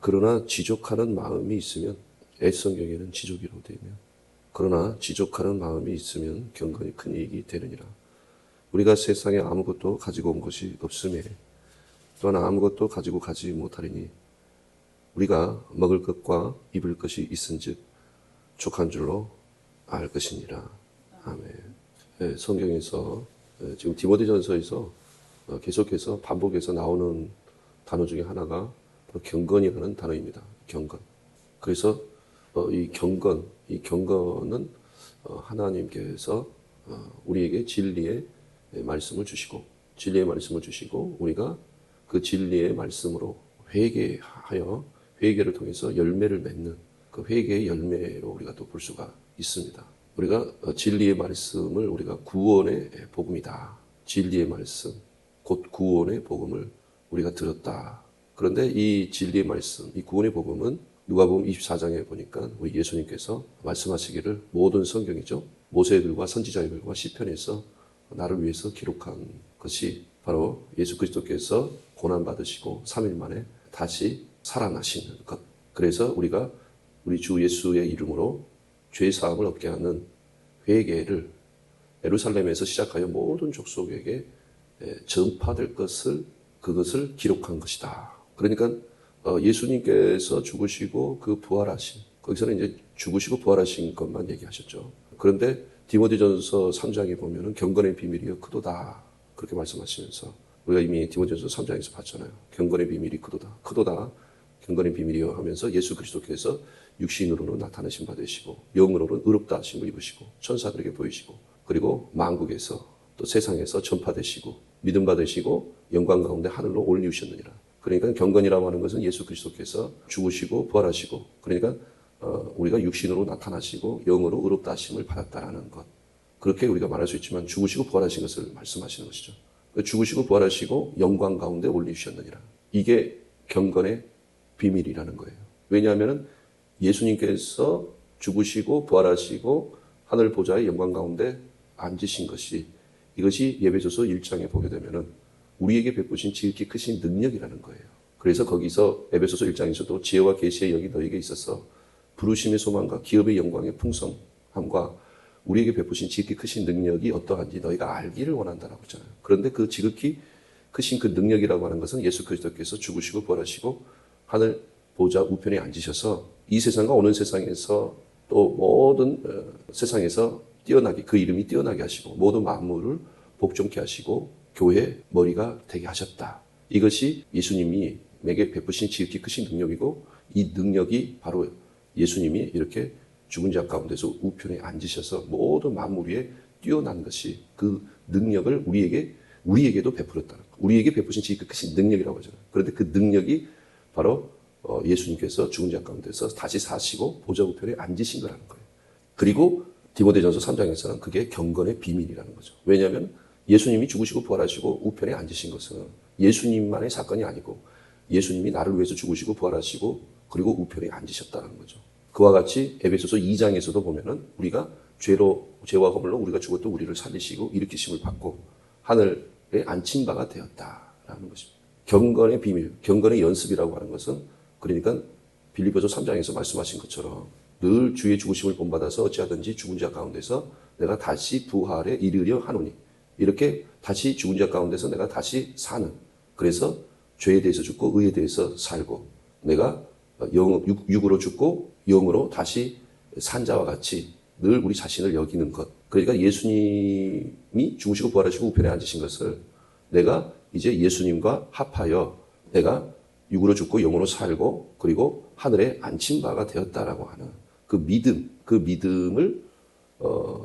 그러나 지족하는 마음이 있으면, 성경에는 지족이라고 되어 있네요. 그러나 지족하는 마음이 있으면 경건이 큰 이익이 되느니라. 우리가 세상에 아무것도 가지고 온 것이 없음에 또한 아무것도 가지고 가지 못하리니 우리가 먹을 것과 입을 것이 있은즉 족한 줄로 알 것이니라. 아멘. 네, 성경에서 지금 디모데전서에서 계속해서 반복해서 나오는 단어 중에 하나가 바로 경건이라는 단어입니다. 경건. 그래서 이 경건은 하나님께서 우리에게 진리의 말씀을 주시고 우리가 그 진리의 말씀으로 회개를 통해서 열매를 맺는 그 회개의 열매로 우리가 또 볼 수가 있습니다. 우리가 진리의 말씀을 우리가 구원의 복음이다. 진리의 말씀, 곧 구원의 복음을 우리가 들었다. 그런데 이 진리의 말씀, 이 구원의 복음은 누가복음 24장에 보니까 우리 예수님께서 말씀하시기를 모든 성경이죠. 모세의 글과 선지자의 글과 시편에서 나를 위해서 기록한 것이 바로 예수 그리스도께서 고난받으시고 3일 만에 다시 살아나시는 것. 그래서 우리가 우리 주 예수의 이름으로 죄사함을 얻게 하는 회개를 예루살렘에서 시작하여 모든 족속에게 전파될 그것을 기록한 것이다. 그러니까 예수님께서 죽으시고 그 부활하신, 거기서는 이제 죽으시고 부활하신 것만 얘기하셨죠. 그런데 디모데전서 3장에 보면은 경건의 비밀이여 크도다. 그렇게 말씀하시면서 우리가 이미 디모데전서 3장에서 봤잖아요. 경건의 비밀이 크도다. 경건의 비밀이여 하면서 예수 그리스도께서 육신으로는 나타나신 바 되시고 영으로는 의롭다 하심을 입으시고 천사들에게 보이시고 그리고 만국에서 또 세상에서 전파되시고 믿음 받으시고 영광 가운데 하늘로 올리우셨느니라. 그러니까 경건이라고 하는 것은 예수 그리스도께서 죽으시고 부활하시고 그러니까 우리가 육신으로 나타나시고 영으로 의롭다 하심을 받았다라는 것. 그렇게 우리가 말할 수 있지만 죽으시고 부활하신 것을 말씀하시는 것이죠. 죽으시고 부활하시고 영광 가운데 올리우셨느니라. 이게 경건의 비밀이라는 거예요. 왜냐하면 예수님께서 죽으시고 부활하시고 하늘 보좌의 영광 가운데 앉으신 것이 이것이 에베소서 1장에 보게 되면은 우리에게 베푸신 지극히 크신 능력이라는 거예요. 그래서 거기서 에베소서 1장에서도 지혜와 계시의 영이 너에게 있어서 부르심의 소망과 기업의 영광의 풍성함과 우리에게 베푸신 지극히 크신 능력이 어떠한지 너희가 알기를 원한다라고 했잖아요. 그런데 그 지극히 크신 그 능력이라고 하는 것은 예수 그리스도께서 죽으시고 부활하시고 하늘 보좌 우편에 앉으셔서 이 세상과 오는 세상에서 또 모든 세상에서 그 이름이 뛰어나게 하시고 모든 만물을 복종케 하시고 교회 머리가 되게 하셨다. 이것이 예수님이 내게 베푸신 지극히 크신 능력이고 이 능력이 바로 예수님이 이렇게 죽은 자 가운데서 우편에 앉으셔서 모든 만물 위에 뛰어난 것이 그 능력을 우리에게도 베풀었다는 거. 우리에게 베푸신 지극히 크신 능력이라고 하잖아요. 그런데 그 능력이 바로 예수님께서 죽은 자 가운데서 다시 사시고 보좌 우편에 앉으신 거라는 거예요. 그리고 디모데전서 3장에서는 그게 경건의 비밀이라는 거죠. 왜냐하면 예수님이 죽으시고 부활하시고 우편에 앉으신 것은 예수님만의 사건이 아니고 예수님이 나를 위해서 죽으시고 부활하시고 그리고 우편에 앉으셨다는 거죠. 그와 같이 에베소서 2장에서도 보면은 우리가 죄와 허물로 우리가 죽었던 우리를 살리시고 일으키심을 받고 하늘에 앉힌 바가 되었다라는 것입니다. 경건의 비밀, 경건의 연습이라고 하는 것은 그러니까 빌립보서 3장에서 말씀하신 것처럼 늘 주의 죽으심을 본받아서 어찌하든지 죽은 자 가운데서 내가 다시 부활에 이르려 하노니 이렇게 다시 죽은 자 가운데서 내가 다시 사는 그래서 죄에 대해서 죽고 의에 대해서 살고 내가 육으로 죽고 영으로 다시 산 자와 같이 늘 우리 자신을 여기는 것. 그러니까 예수님이 죽으시고 부활하시고 우편에 앉으신 것을 내가 이제 예수님과 합하여 내가 육으로 죽고 영으로 살고 그리고 하늘에 앉힌 바가 되었다라고 하는 그 믿음을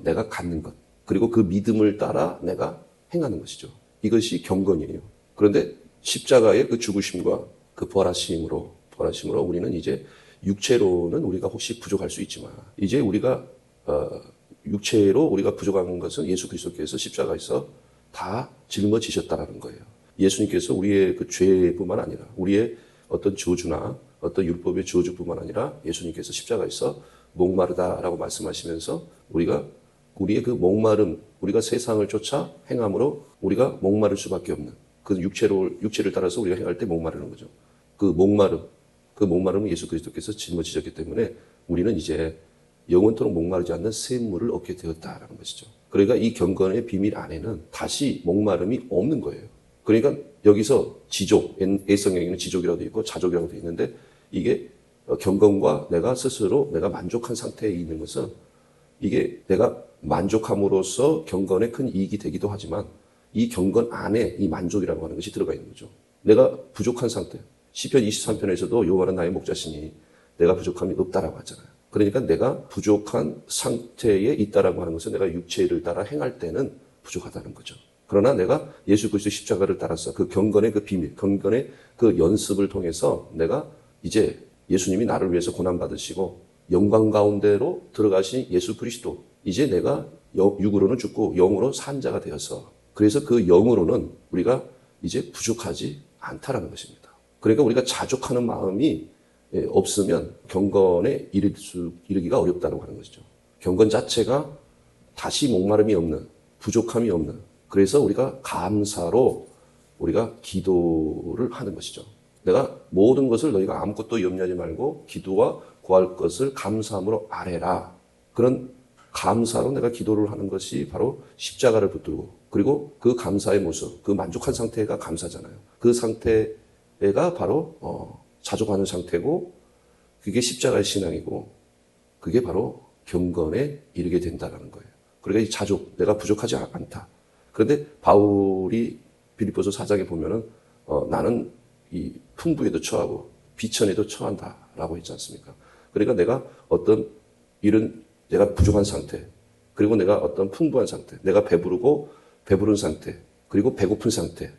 내가 갖는 것. 그리고 그 믿음을 따라 내가 행하는 것이죠. 이것이 경건이에요. 그런데 십자가의 그 죽으심과 그 부활하심으로 우리는 이제 육체로는 우리가 혹시 부족할 수 있지만 이제 우리가 육체로 우리가 부족한 것은 예수 그리스도께서 십자가에서 다 짊어지셨다라는 거예요. 예수님께서 우리의 그 죄뿐만 아니라 우리의 어떤 저주나 어떤 율법의 저주뿐만 아니라 예수님께서 십자가에서 목마르다라고 말씀하시면서 우리의 그 목마름, 우리가 세상을 쫓아 행함으로 우리가 목마를 수밖에 없는 그 육체를 따라서 우리가 행할 때 목마르는 거죠. 그 목마름, 그 목마름을 예수 그리스도께서 짊어지셨기 때문에 우리는 이제 영원토록 목마르지 않는 샘물을 얻게 되었다라는 것이죠. 그러니까 이 경건의 비밀 안에는 다시 목마름이 없는 거예요. 그러니까 여기서 지족, A성경에는 지족이라고 되어 있고 자족이라고 되어 있는데 이게 경건과 내가 스스로 내가 만족한 상태에 있는 것은 이게 내가 만족함으로써 경건에 큰 이익이 되기도 하지만 이 경건 안에 이 만족이라고 하는 것이 들어가 있는 거죠. 내가 부족한 상태. 시편 23편에서도 여호와는 나의 목자시니 내가 부족함이 없다라고 하잖아요. 그러니까 내가 부족한 상태에 있다라고 하는 것은 내가 육체를 따라 행할 때는 부족하다는 거죠. 그러나 내가 예수 그리스도 십자가를 따라서 그 경건의 그 비밀, 경건의 그 연습을 통해서 내가 이제 예수님이 나를 위해서 고난받으시고 영광 가운데로 들어가신 예수 그리스도, 이제 내가 육으로는 죽고 영으로 산 자가 되어서 그래서 그 영으로는 우리가 이제 부족하지 않다라는 것입니다. 그러니까 우리가 자족하는 마음이 없으면 경건에 이르기가 어렵다고 하는 것이죠. 경건 자체가 다시 목마름이 없는, 부족함이 없는, 그래서 우리가 감사로 우리가 기도를 하는 것이죠. 내가 모든 것을 너희가 아무것도 염려하지 말고 기도와 구할 것을 감사함으로 아뢰라. 그런 감사로 내가 기도를 하는 것이 바로 십자가를 붙들고, 그리고 그 감사의 모습, 그 만족한 상태가 감사잖아요. 그 상태가 바로 자족하는 상태고, 그게 십자가의 신앙이고, 그게 바로 경건에 이르게 된다는 거예요. 그러니까 이 자족, 내가 부족하지 않다. 그런데 바울이 빌립보서 4장에 보면은 나는 이 풍부에도 처하고 비천에도 처한다라고 했지 않습니까? 그러니까 내가 어떤 이런 내가 부족한 상태, 그리고 내가 어떤 풍부한 상태, 내가 배부르고 배부른 상태, 그리고 배고픈 상태,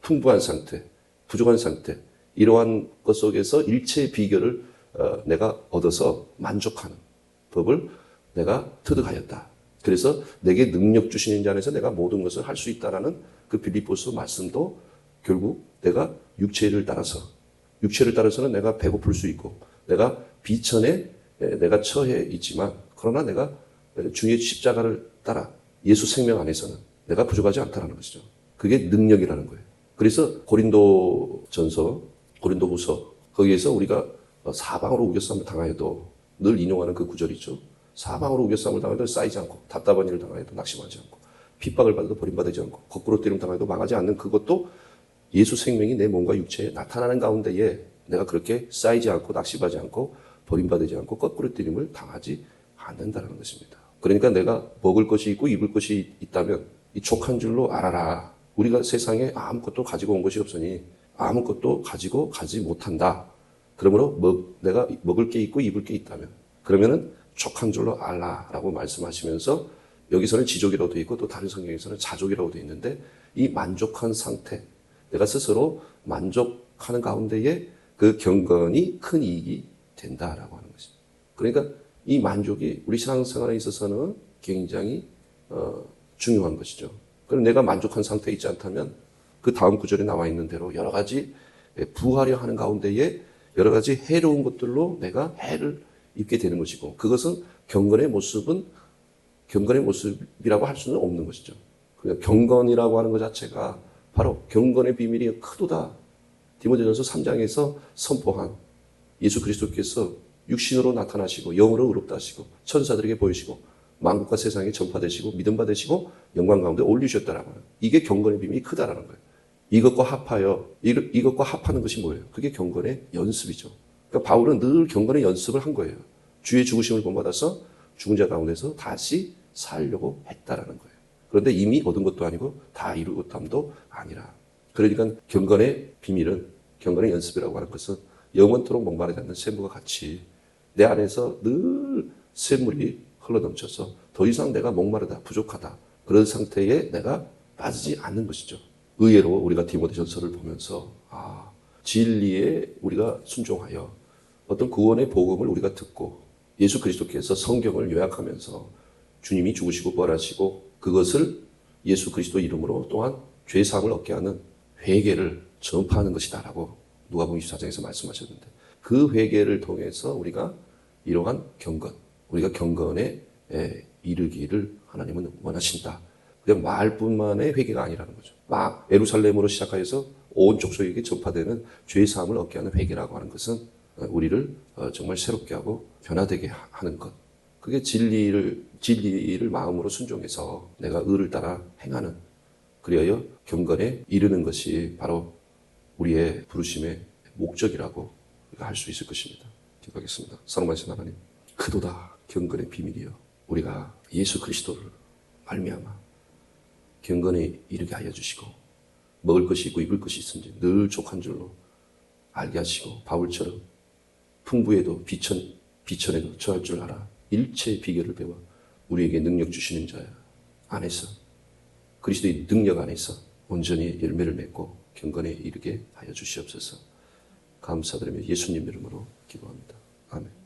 풍부한 상태, 부족한 상태, 이러한 것 속에서 일체의 비결을 내가 얻어서 만족하는 법을 내가 터득하였다. 그래서 내게 능력 주시는 자 안에서 내가 모든 것을 할 수 있다라는 그 빌립보서 말씀도 결국 내가 육체를 따라서는 내가 배고플 수 있고 내가 비천에 내가 처해 있지만 그러나 내가 주의 십자가를 따라 예수 생명 안에서는 내가 부족하지 않다는 것이죠. 그게 능력이라는 거예요. 그래서 고린도전서, 고린도후서 거기에서 우리가 사방으로 우겨싸움을 당하여도 늘 인용하는 그 구절이죠. 사방으로 우겨싸움을 당해도 쌓이지 않고 답답한 일을 당해도 낙심하지 않고 핍박을 받아도 버림받지 않고 거꾸로 때림 당해도 망하지 않는 그것도 예수 생명이 내 몸과 육체에 나타나는 가운데에 내가 그렇게 쌓이지 않고 낙심하지 않고 버림받지 않고 거꾸로 때림을 당하지 않는다는 것입니다. 그러니까 내가 먹을 것이 있고 입을 것이 있다면 이 족한 줄로 알아라. 우리가 세상에 아무것도 가지고 온 것이 없으니 아무것도 가지고 가지 못한다. 그러므로 내가 먹을 게 있고 입을 게 있다면 그러면은 족한 줄로 알라라고 말씀하시면서 여기서는 지족이라고 되어 있고 또 다른 성경에서는 자족이라고 되어 있는데 이 만족한 상태, 내가 스스로 만족하는 가운데에 그 경건이 큰 이익이 된다라고 하는 것입니다. 그러니까 이 만족이 우리 신앙생활에 있어서는 굉장히 중요한 것이죠. 그럼 내가 만족한 상태에 있지 않다면 그 다음 구절에 나와 있는 대로 여러 가지 부하려 하는 가운데에 여러 가지 해로운 것들로 내가 해를 입게 되는 것이고 그것은 경건의 모습이라고 할 수는 없는 것이죠. 그러니까 경건이라고 하는 것 자체가 바로 경건의 비밀이 크도다. 디모데전서 3장에서 선포한 예수 그리스도께서 육신으로 나타나시고 영으로 의롭다 하시고 천사들에게 보이시고 만국과 세상에 전파되시고 믿음 받으시고 영광 가운데 올리셨다라고 하는 이게 경건의 비밀이 크다라는 거예요. 이것과 합하는 것이 뭐예요? 그게 경건의 연습이죠. 그러니까 바울은 늘 경건의 연습을 한 거예요. 주의 죽으심을 본받아서 죽은 자 가운데서 다시 살려고 했다라는 거예요. 그런데 이미 얻은 것도 아니고 다 이루고 탐도 아니라. 그러니까 경건의 비밀은 경건의 연습이라고 하는 것은 영원토록 목마르지 않는 샘물과 같이 내 안에서 늘 샘물이 흘러넘쳐서 더 이상 내가 목마르다, 부족하다 그런 상태에 내가 빠지지 않는 것이죠. 의외로 우리가 디모데전서를 보면서 진리에 우리가 순종하여 어떤 구원의 복음을 우리가 듣고 예수 그리스도께서 성경을 요약하면서 주님이 죽으시고 부활하시고 그것을 예수 그리스도 이름으로 또한 죄사함을 얻게 하는 회개를 전파하는 것이다라고 누가복음 24장에서 말씀하셨는데 그 회개를 통해서 우리가 이러한 경건, 우리가 경건에 이르기를 하나님은 원하신다. 그냥 말뿐만의 회개가 아니라는 거죠. 막 예루살렘으로 시작하여서 온 족속에게 전파되는 죄사함을 얻게 하는 회개라고 하는 것은 우리를 정말 새롭게 하고 변화되게 하는 것. 그게 진리를 마음으로 순종해서 내가 의를 따라 행하는, 그리하여 경건에 이르는 것이 바로 우리의 부르심의 목적이라고 우리가 할 수 있을 것입니다. 기도하겠습니다. 사랑하신 하나님, 크도다 경건의 비밀이여, 우리가 예수 그리스도를 말미암아 경건에 이르게 하여 주시고, 먹을 것이 있고 입을 것이 있은지 늘 족한 줄로 알게 하시고, 바울처럼 풍부에도 비천에도 처할 줄 알아 일체의 비결을 배워 우리에게 능력 주시는 자 안에서, 그리스도의 능력 안에서 온전히 열매를 맺고 경건에 이르게 하여 주시옵소서. 감사드리며 예수님 이름으로 기도합니다. 아멘.